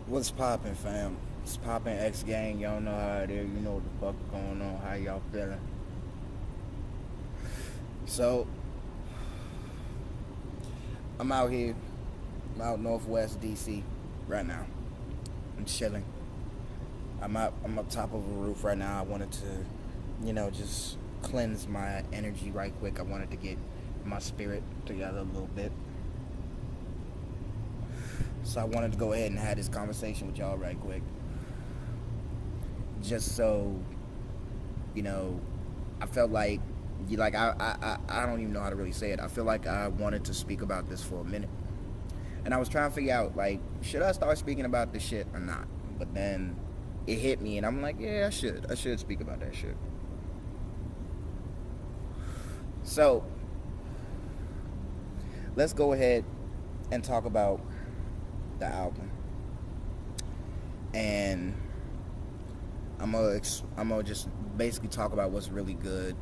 What's poppin', fam? It's poppin' X gang. Y'all know how it is. You know what the fuck going on. How y'all feeling? So I'm out here. I'm out northwest DC right now. I'm chilling. I'm up top of a roof right now. I wanted to, just cleanse my energy right quick. I wanted to get my spirit together a little bit. So I wanted to go ahead and have this conversation with y'all right quick. Just so you know, I felt like I don't even know how to really say it. I feel like I wanted to speak about this for a minute, and I was trying to figure out like, should I start speaking about this shit or not? But then it hit me, and I'm like, yeah, I should. I should speak about that shit. So let's go ahead and talk about the album, and I'm gonna just basically talk about what's really good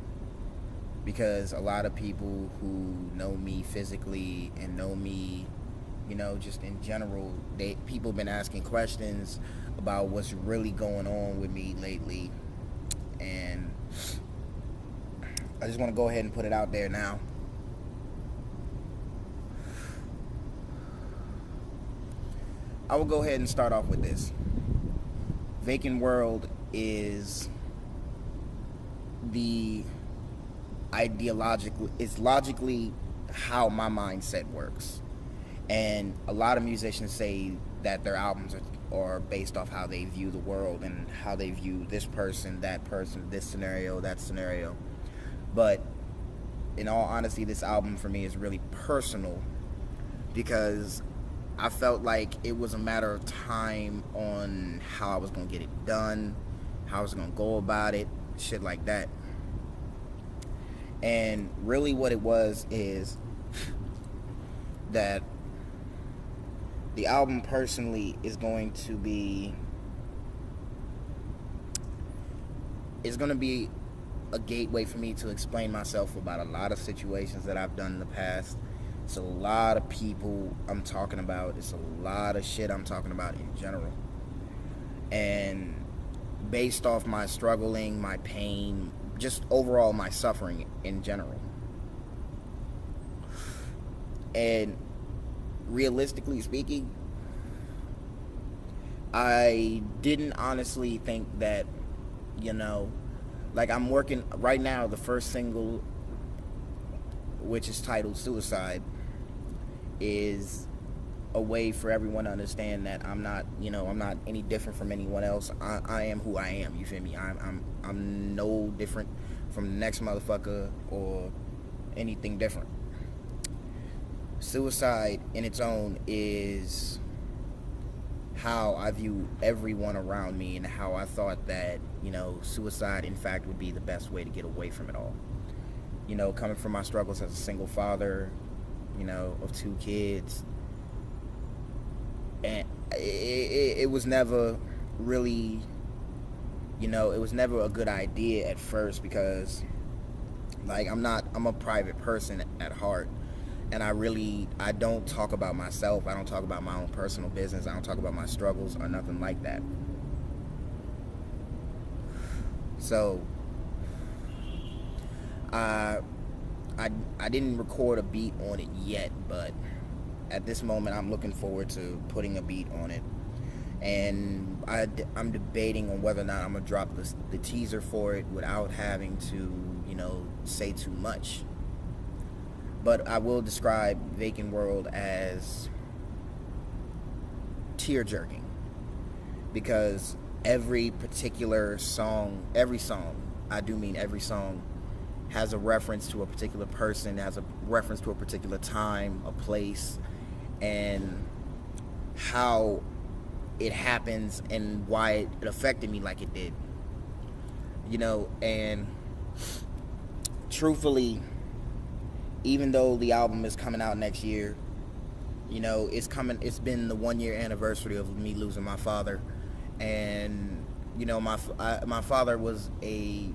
because a lot of people who know me physically and know me, just in general, people been asking questions about what's really going on with me lately, and I just want to go ahead and put it out there now. I will go ahead and start off with this. Vacant World is the ideological, it's logically how my mindset works. And a lot of musicians say that their albums are based off how they view the world and how they view this person, this scenario, that scenario. But in all honesty, this album for me is really personal because I felt like it was a matter of time on how I was going to get it done, how I was going to go about it, shit like that. And really what it was is that the album personally is going to be a gateway for me to explain myself about a lot of situations that I've done in the past. It's a lot of people I'm talking about. It's a lot of shit I'm talking about in general. And based off my struggling, my pain, just overall my suffering in general. And realistically speaking, I didn't honestly think that, like I'm working right now, the first single, which is titled Suicide, is a way for everyone to understand that I'm not any different from anyone else. I am who I am. You feel me? I'm no different from the next motherfucker or anything different. Suicide in its own is how I view everyone around me and how I thought that, suicide in fact would be the best way to get away from it all. Coming from my struggles as a single father, of two kids, and it was never really, it was never a good idea at first because, like, I'm a private person at heart, and I don't talk about myself. I don't talk about my own personal business. I don't talk about my struggles or nothing like that. So I didn't record a beat on it yet, but at this moment I'm looking forward to putting a beat on it. And I'm debating on whether or not I'm going to drop the teaser for it without having to, say too much. But I will describe Vacant World as tear-jerking because every song, I do mean every song, has a reference to a particular person, has a reference to a particular time, a place, and how it happens and why it affected me like it did. And truthfully, even though the album is coming out next year, it's been the 1 year anniversary of me losing my father. And, my father was had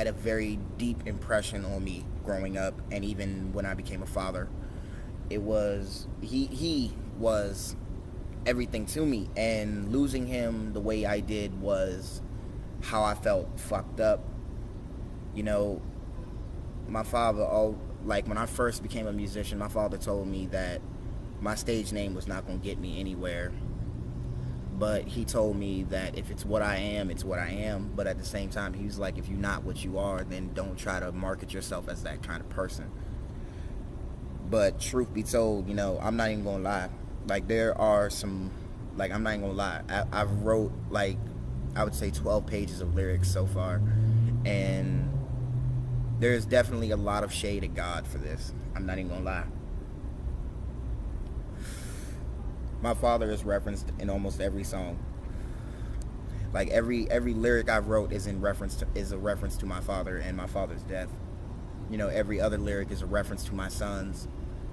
a very deep impression on me growing up, and even when I became a father. He was everything to me. And losing him the way I did was how I felt fucked up. You know, my father, like when I first became a musician, my father told me that my stage name was not going to get me anywhere. But he told me that if it's what I am, it's what I am. But at the same time, he was like, if you're not what you are, then don't try to market yourself as that kind of person. But truth be told, you know, I'm not even going to lie. Like, there are some, like, I'm not even going to lie. I've wrote, like, I would say 12 pages of lyrics so far. And there's definitely a lot of shade at God for this. I'm not even going to lie. My father is referenced in almost every song. Like every lyric I wrote is a reference to my father and my father's death. You know, every other lyric is a reference to my sons.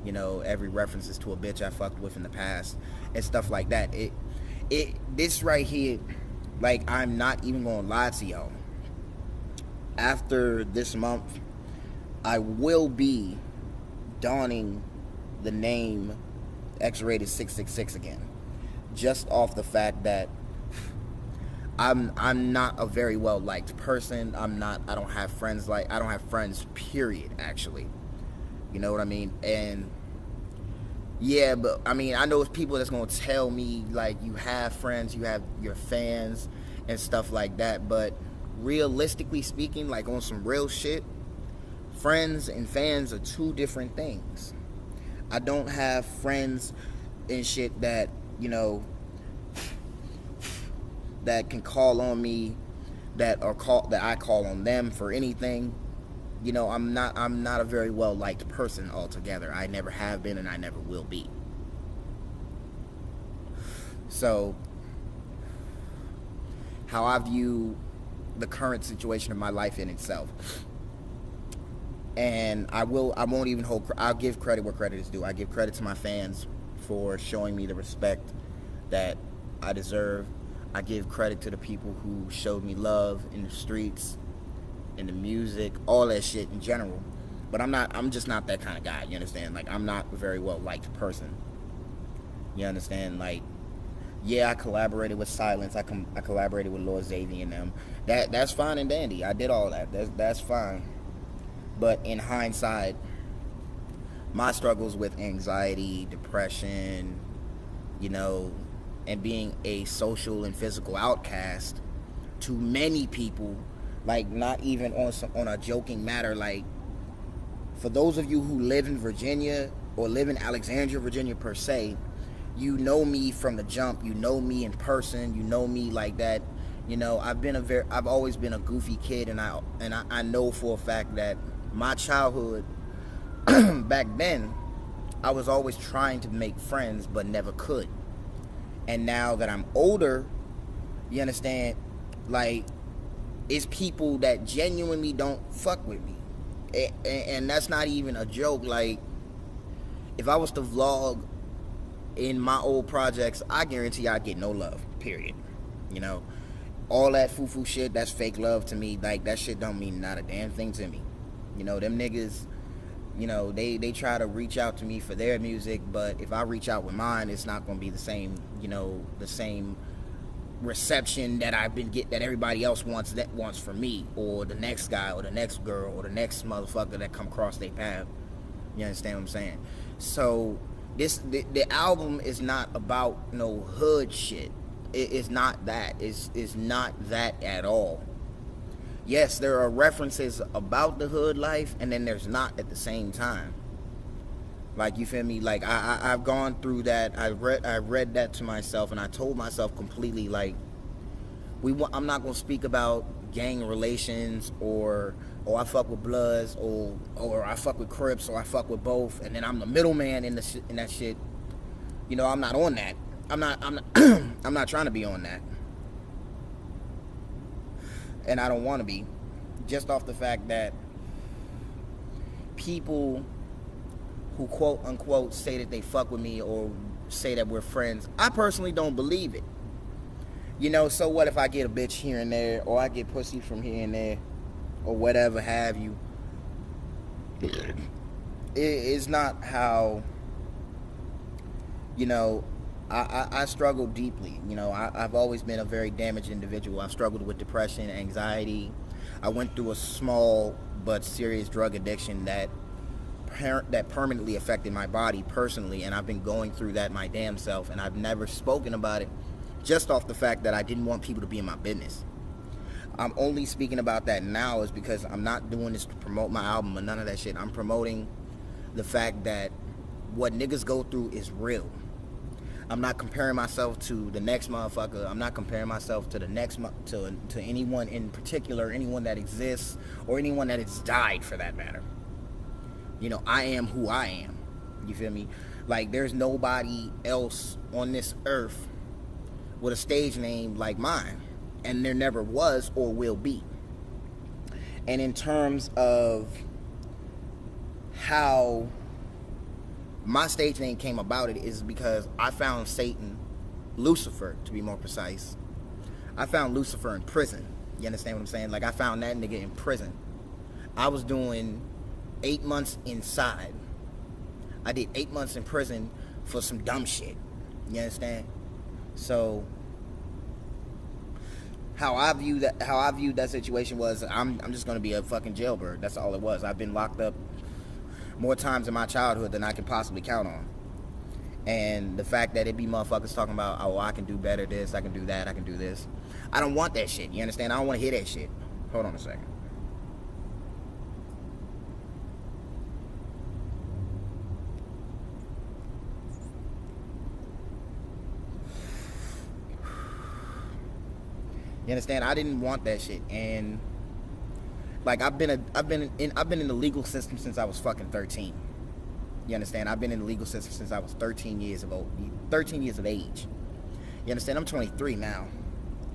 You know, every reference is to a bitch I fucked with in the past and stuff like that. This right here, like, I'm not even gonna lie to y'all. After this month, I will be donning the name X-rated 666 again, just off the fact that I'm not a very well liked person. I don't have friends, period, actually. You know what I mean? And yeah, but I mean, I know it's people that's gonna tell me, like, you have friends, you have your fans and stuff like that, but realistically speaking, like, on some real shit, friends and fans are two different things. I don't have friends and shit that, you know, that can call on me, that I call on them for anything. You know, I'm not a very well liked person altogether. I never have been and I never will be. So, how I view the current situation of my life in itself. And I'll give credit where credit is due. I give credit to my fans for showing me the respect that I deserve. I give credit to the people who showed me love in the streets, in the music, all that shit in general. But I'm just not that kind of guy, you understand? Like, I'm not a very well liked person. You understand? Like, yeah, I collaborated with Silence. I collaborated with Lord Xavier and them. That's fine and dandy. I did all that. That's fine. But in hindsight, my struggles with anxiety, depression, you know, and being a social and physical outcast to many people, like, not even on a joking matter, like, for those of you who live in Virginia or live in Alexandria, Virginia per se, you know me from the jump. You know me in person. You know me like that. You know, I've always been a goofy kid, and I know for a fact that my childhood back then, I was always trying to make friends but never could. And now that I'm older, you understand, like, it's people that genuinely don't fuck with me. And that's not even a joke. Like, if I was to vlog in my old projects, I guarantee I'd get no love, period. You know, all that foo-foo shit, that's fake love to me. Like, that shit don't mean not a damn thing to me. You know, them niggas, you know, they try to reach out to me for their music, but if I reach out with mine, it's not going to be the same, you know, the same reception that that everybody else wants for me, or the next guy, or the next girl, or the next motherfucker that come across their path. You understand what I'm saying? So the album is not about no hood shit. It's not that. It's not that at all. Yes, there are references about the hood life, and then there's not at the same time. Like, you feel me? Like, I've gone through that. I read that to myself, and I told myself completely, like, I'm not gonna speak about gang relations, or I fuck with Bloods, or I fuck with Crips, or I fuck with both, and then I'm the middleman in that shit. You know, I'm not on that. I'm not I'm not trying to be on that. And I don't want to be, just off the fact that people who quote unquote say that they fuck with me or say that we're friends, I personally don't believe it. You know, so what if I get a bitch here and there, or I get pussy from here and there, or whatever have you? It's not how, you know, I struggle deeply. You know, I've always been a very damaged individual. I've struggled with depression, anxiety. I went through a small but serious drug addiction that permanently affected my body personally, and I've been going through that my damn self, and I've never spoken about it, just off the fact that I didn't want people to be in my business. I'm only speaking about that now is because I'm not doing this to promote my album or none of that shit. I'm promoting the fact that what niggas go through is real. I'm not comparing myself to the next motherfucker. I'm not comparing myself to the next to anyone in particular, anyone that exists, or anyone that has died for that matter. You know, I am who I am. You feel me? Like, there's nobody else on this earth with a stage name like mine. And there never was or will be. And in terms of how my stage name came about, it is because I found Satan, Lucifer to be more precise. I found Lucifer in prison. You understand what I'm saying? Like, I found that nigga in prison. I was doing 8 months inside. I did 8 months in prison for some dumb shit. You understand? So how I viewed that situation was, I'm just gonna be a fucking jailbird. That's all it was. I've been locked up more times in my childhood than I can possibly count on. And the fact that it be motherfuckers talking about, oh, I can do better this, I can do that, I can do this. I don't want that shit. You understand? I don't want to hear that shit. Hold on a second. You understand? I didn't want that shit, and like I've been in the legal system since I was fucking 13. You understand? I've been in the legal system since I was 13 years of age. You understand? I'm 23 now,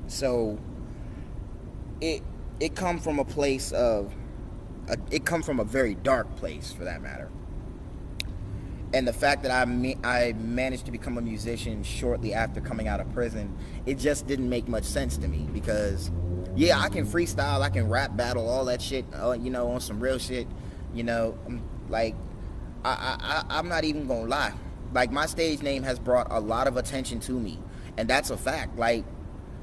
so it come from a place of it come from a very dark place, for that matter. And the fact that I managed to become a musician shortly after coming out of prison, it just didn't make much sense to me, because yeah, I can freestyle, I can rap battle, all that shit, you know, on some real shit, you know, like I'm not even gonna lie, like my stage name has brought a lot of attention to me, and that's a fact. Like,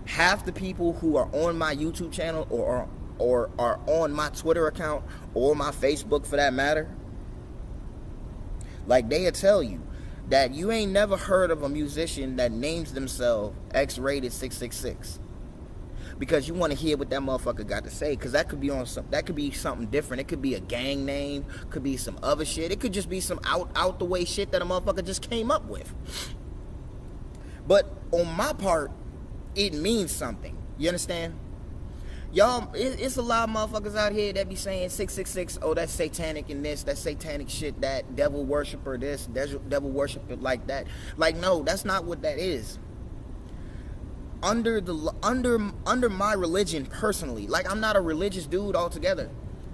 half the people who are on my YouTube channel or are on my Twitter account or my Facebook for that matter, like, they'll tell you that you ain't never heard of a musician that names themselves X-rated 666, because you want to hear what that motherfucker got to say, because that could be something different. It could be a gang name, could be some other shit. It could just be some out the way shit that a motherfucker just came up with. But on my part, it means something. You understand? Y'all, it's a lot of motherfuckers out here that be saying 666, oh, that's satanic and this, that's satanic shit, that devil worshiper this, devil worshiper like that. Like, no, that's not what that is. Under my religion personally, like, I'm not a religious dude altogether.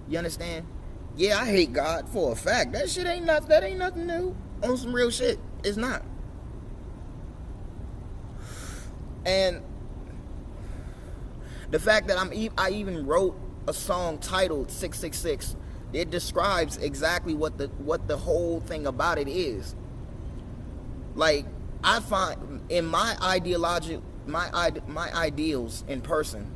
You understand? Yeah, I hate God for a fact. That ain't nothing new. On some real shit. It's not. And the fact that I even wrote a song titled 666, it describes exactly what the whole thing about it is. Like, I find in my ideology, my ideals in person,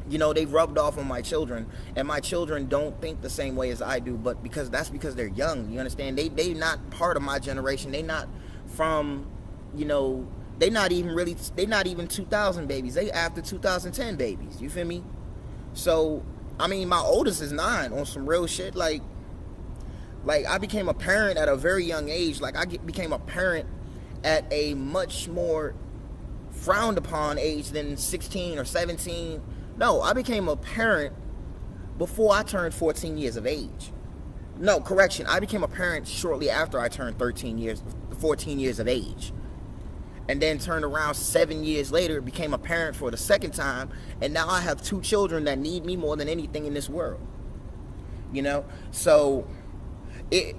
you know, they rubbed off on my children, and my children don't think the same way as I do, but because they're young. You understand? They not part of my generation. They not from, you know, they not even 2000 babies. They after 2010 babies. You feel me? So, I mean, my oldest is 9 on some real shit. Like I became a parent at a very young age. Like, became a parent at a much more frowned upon age than 16 or 17. No, I became a parent before I turned 14 years of age. No, correction. I became a parent shortly after I turned 14 years of age. And then turned around 7 years later, became a parent for the second time, and now I have 2 children that need me more than anything in this world. You know? So,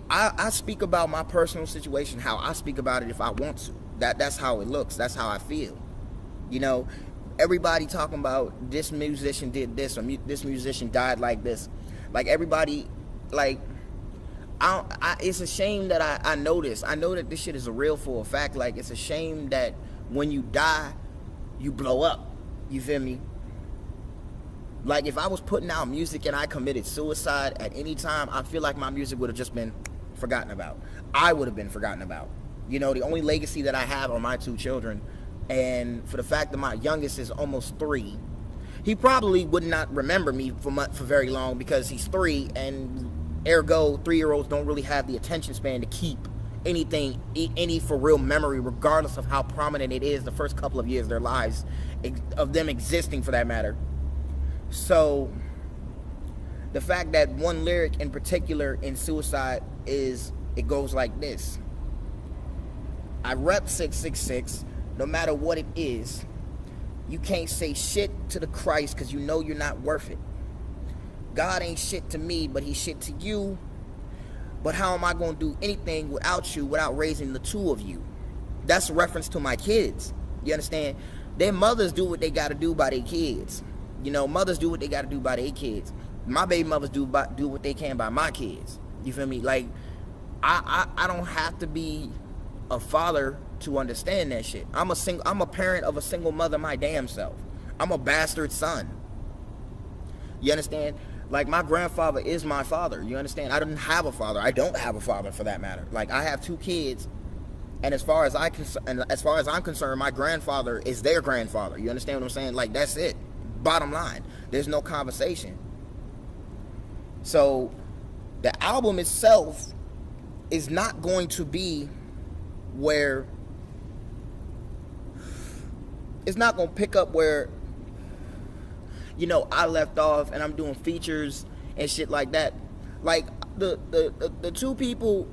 I speak about my personal situation, how I speak about it if I want to. That's how it looks. That's how I feel. You know? Everybody talking about this musician did this, or this musician died like this. Like, everybody, like, it's a shame that I know this. I know that this shit is a real for a fact. Like, it's a shame that when you die, you blow up. You feel me? Like, if I was putting out music and I committed suicide at any time, I feel like my music would have just been forgotten about. I would have been forgotten about. You know, the only legacy that I have are my 2 children. And for the fact that my youngest is almost 3, he probably would not remember me for very long, because he's 3, and ergo 3-year-olds don't really have the attention span to keep anything, any for real memory, regardless of how prominent it is the first couple of years of their lives, of them existing for that matter. So the fact that one lyric in particular in Suicide is, it goes like this: I rep 666, no matter what it is. You can't say shit to the Christ because you know you're not worth it. God ain't shit to me, but he's shit to you. But how am I going to do anything without you, without raising the 2 of you? That's a reference to my kids. You understand? Their mothers do what they got to do by their kids. You know, mothers do what they got to do by their kids. My baby mothers do what they can by my kids. You feel me? Like, I don't have to be a father to understand that shit. I'm a parent of a single mother my damn self. I'm a bastard son. You understand? Like, my grandfather is my father. You understand? I didn't have a father. I don't have a father, for that matter. Like, I have 2 kids, and as far as I'm concerned, my grandfather is their grandfather. You understand what I'm saying? Like, that's it. Bottom line. There's no conversation. So the album itself is not going to be where, it's not going to pick up where, you know, I left off, and I'm doing features and shit like that. Like, the two people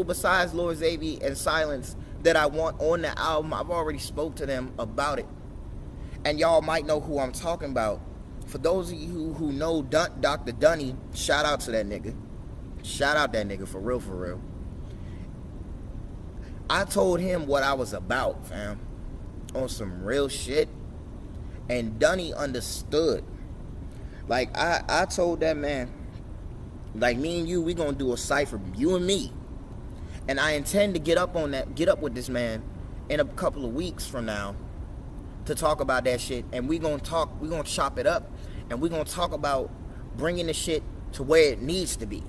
besides Lord Xavier and Silence that I want on the album, I've already spoke to them about it, and y'all might know who I'm talking about. For those of you who know Dr. Dunny, shout out to that nigga. Shout out that nigga, for real, for real. I told him what I was about, fam, on some real shit, and Dunny understood. Like, I told that man, like, me and you, we gonna do a cypher, you and me, and I intend to get up with this man in a couple of weeks from now to talk about that shit, and we gonna chop it up, and we gonna talk about bringing the shit to where it needs to be.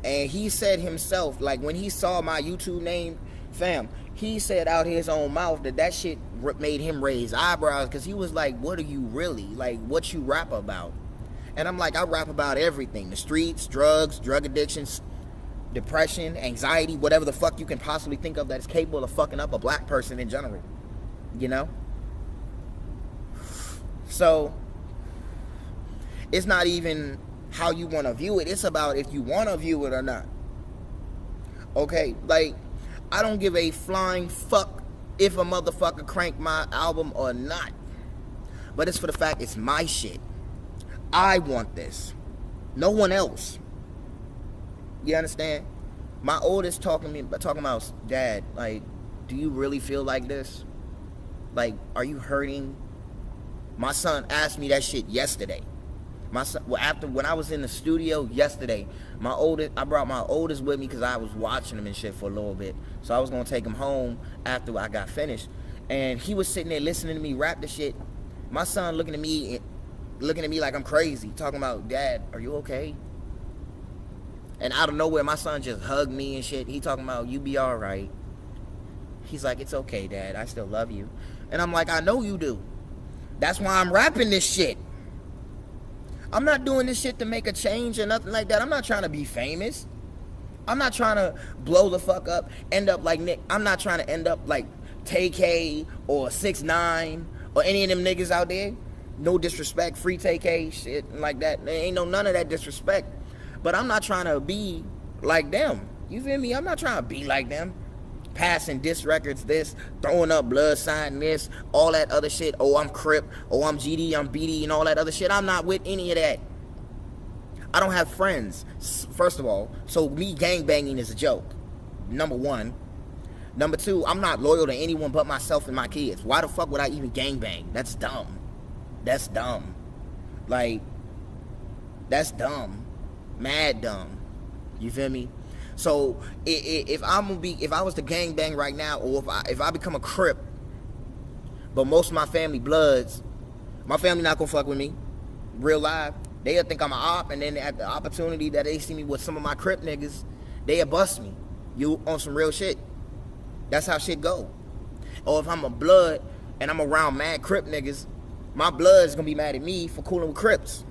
And he said himself, like, when he saw my YouTube name, fam, he said out his own mouth that shit made him raise eyebrows, because he was like, what are you really? Like, what you rap about? And I'm like, I rap about everything. The streets, drugs, drug addictions, depression, anxiety, whatever the fuck you can possibly think of that is capable of fucking up a black person in general. You know? So, it's not even how you want to view it. It's about if you want to view it or not. Okay? Like, I don't give a flying fuck if a motherfucker crank my album or not. But it's for the fact it's my shit. I want this. No one else. You understand? My oldest talking about, Dad, like, do you really feel like this? Like, are you hurting? My son asked me that shit yesterday. My son, when I was in the studio yesterday, I brought my oldest with me because I was watching him and shit for a little bit. So I was gonna take him home after I got finished, and he was sitting there listening to me rap the shit. My son looking at me like I'm crazy, talking about, Dad, are you okay? And out of nowhere, my son just hugged me and shit. He talking about, you be all right. He's like, it's okay, Dad, I still love you. And I'm like, I know you do. That's why I'm rapping this shit. I'm not doing this shit to make a change or nothing like that. I'm not trying to be famous. I'm not trying to blow the fuck up, end up like Nick. I'm not trying to end up like TK or 6ix9ine or any of them niggas out there. No disrespect, free TK, shit like that. There ain't none of that disrespect. But I'm not trying to be like them. You feel me? I'm not trying to be like them. Passing diss records, this, throwing up blood sign, this, all that other shit. Oh, I'm Crip. Oh, I'm GD, I'm BD, and all that other shit. I'm not with any of that. I don't have friends, first of all. So me gangbanging is a joke. Number one. Number two, I'm not loyal to anyone but myself and my kids. Why the fuck would I even gangbang? That's dumb. That's dumb. Like, that's dumb. Mad dumb. You feel me? So if I was to gang bang right now, or if I become a Crip, but most of my family bloods, my family not gonna fuck with me. Real life. They'll think I'm an op, and then at the opportunity that they see me with some of my Crip niggas, they'll bust me. You on some real shit. That's how shit go. Or if I'm a blood and I'm around mad Crip niggas, my blood's gonna be mad at me for cooling with Crips.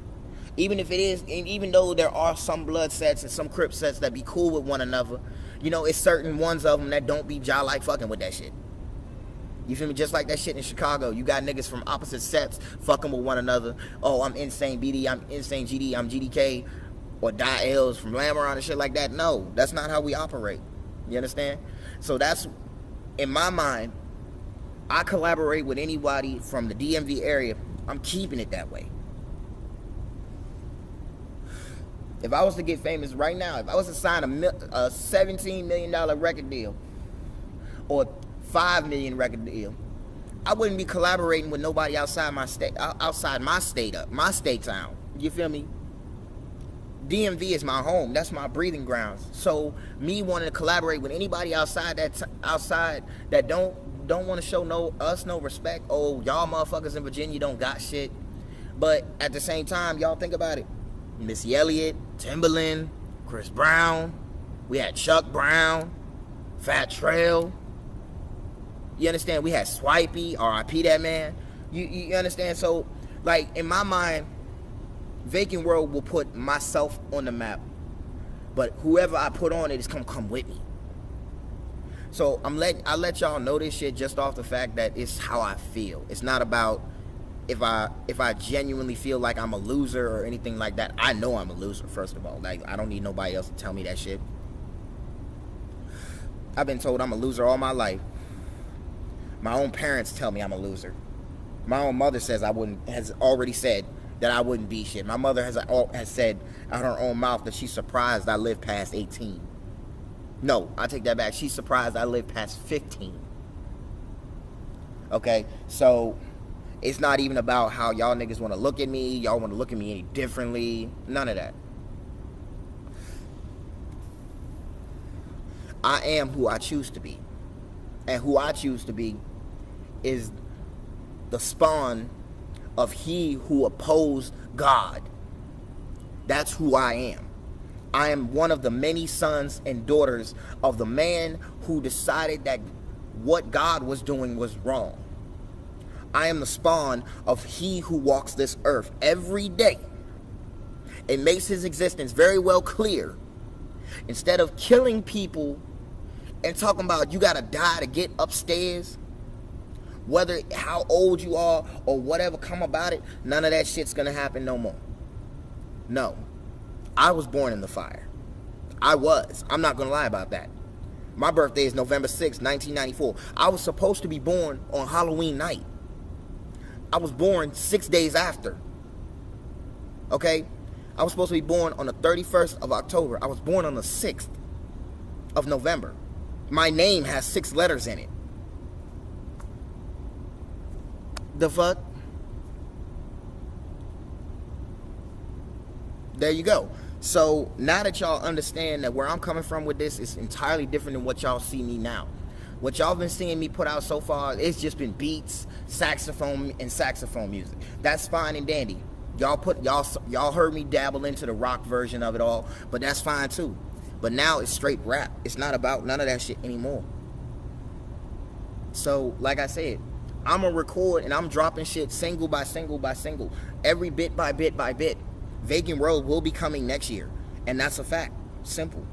Even if it is, and even though there are some blood sets and some Crip sets that be cool with one another, you know, it's certain ones of them that don't be like fucking with that shit. You feel me? Just like that shit in Chicago. You got niggas from opposite sets fucking with one another. Oh, I'm Insane BD, I'm Insane GD, I'm GDK, or Die L's from Lamar and shit like that. No, that's not how we operate. You understand? So that's, in my mind, I collaborate with anybody from the DMV area. I'm keeping it that way. If I was to get famous right now, if I was to sign a $17 million record deal or $5 million record deal, I wouldn't be collaborating with nobody outside my state, my state town. You feel me? DMV is my home. That's my breathing grounds. So me wanting to collaborate with anybody outside that don't want to show us no respect. Oh, y'all motherfuckers in Virginia don't got shit. But at the same time, y'all think about it. Missy Elliott, Timberland, Chris Brown. We had Chuck Brown, Fat Trail. You understand? We had Swipey, R.I.P. that man. You understand? So, like, in my mind, Vakant World will put myself on the map. But whoever I put on it is come with me. So I let y'all know this shit just off the fact that it's how I feel. It's not about if I genuinely feel like I'm a loser or anything like that. I know I'm a loser, first of all. Like, I don't need nobody else to tell me that shit. I've been told I'm a loser all my life. My own parents tell me I'm a loser. My own mother has already said that I wouldn't be shit. My mother has said out her own mouth that she's surprised I lived past 18. No, I take that back. She's surprised I lived past 15. Okay, so it's not even about how y'all niggas want to look at me. Y'all want to look at me any differently. None of that. I am who I choose to be. And who I choose to be is the spawn of he who opposed God. That's who I am. I am one of the many sons and daughters of the man who decided that what God was doing was wrong. I am the spawn of he who walks this earth every day and makes his existence very well clear. Instead of killing people and talking about you gotta die to get upstairs, whether how old you are or whatever come about it, none of that shit's gonna happen no more. No. I was born in the fire. I'm not gonna lie about that. My birthday is November 6, 1994. I was supposed to be born on Halloween night. I was born 6 days after. Okay? I was supposed to be born on the 31st of October. I was born on the 6th of November. My name has 6 letters in it. The fuck? There you go. So now that y'all understand that where I'm coming from with this is entirely different than what y'all see me now. What y'all been seeing me put out so far, it's just been beats, saxophone, and saxophone music. That's fine and dandy. Y'all heard me dabble into the rock version of it all, but that's fine too. But now it's straight rap. It's not about none of that shit anymore. So, like I said, I'm gonna record and I'm dropping shit single by single by single, every bit by bit by bit. Vakant World will be coming next year, and that's a fact. Simple.